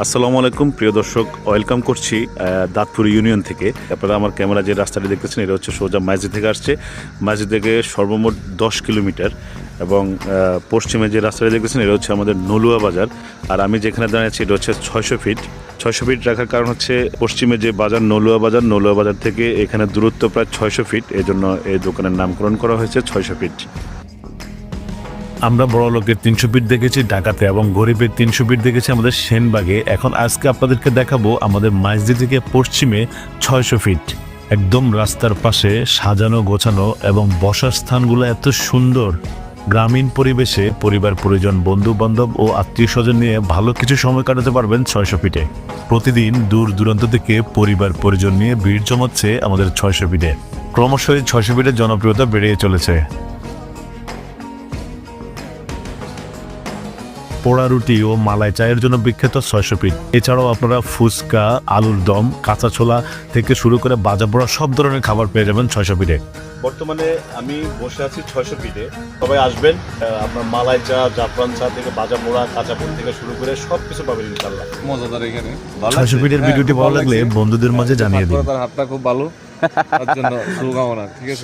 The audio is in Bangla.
আসসালামু আলাইকুম প্রিয় দর্শক, ওয়েলকাম করছি দাঁতপুর ইউনিয়ন থেকে। আপনারা আমার ক্যামেরা যে রাস্তাটি দেখতেছেন এটা হচ্ছে সোজা মাঝি থেকে আসছে। মাঝি থেকে সর্বমোট 10 কিলোমিটার এবং পশ্চিমে যে রাস্তাটি দেখতেছেন এটা হচ্ছে আমাদের নলুয়া বাজার। আর আমি যেখানে দাঁড়িয়েছি এটা হচ্ছে 600 ফিট। 600 ফিট রাখার কারণ হচ্ছে পশ্চিমে যে বাজার নলুয়া বাজার থেকে এখানে দূরত্ব প্রায় 600 ফিট, এই জন্য এই দোকানের নামকরণ করা হয়েছে 600 ফিট। আমরা বড় লোকের 300 ফিট দেখেছি ঢাকাতে এবং গরিবের 300 ফিট দেখেছি আমাদের সেনবাগে। এখন আজকে আপনাদেরকে দেখাবো আমাদের মাইজদি থেকে পশ্চিমে 600 ফিট, একদম রাস্তার পাশে সাজানো গোছানো এবং বসার স্থানগুলো এত সুন্দর। গ্রামীণ পরিবেশে পরিবার পরিজন বন্ধু বান্ধব ও আত্মীয় স্বজন নিয়ে ভালো কিছু সময় কাটাতে পারবেন 600 ফিটে। প্রতিদিন দূর দূরান্ত থেকে পরিবার পরিজন নিয়ে ভিড় জমাচ্ছে আমাদের 600 ফিটে। ক্রমশই 600 ফিটের জনপ্রিয়তা বেড়ে চলেছে। পোড়া রুটি ও মালাই চায়ের জন্য বিখ্যাত 600 ফিট। এছাড়াও আপনারা ফুচকা, আলুর দম, কাঁচা ছোলা থেকে শুরু করে ভাজা পোড়া সব ধরনের খাবার পেয়ে যাবেন 600 ফিটে। বর্তমানে আমি বসে আছি 600 ফিটে। সবাই আসবেন, আপনার মালাই চা, জাফরান চা থেকে ভাজা পোড়া, কাঁচা পোড়া থেকে শুরু করে সব কিছু পাবেন ইনশাআল্লাহ। মজাদার এখানে 600 ফিটের ভিডিওটি ভালো লাগলে বন্ধুদের মাঝে জানিয়ে দিন। তার হাতটা খুব ভালো, তার জন্য শুভকামনা। ঠিক আছে।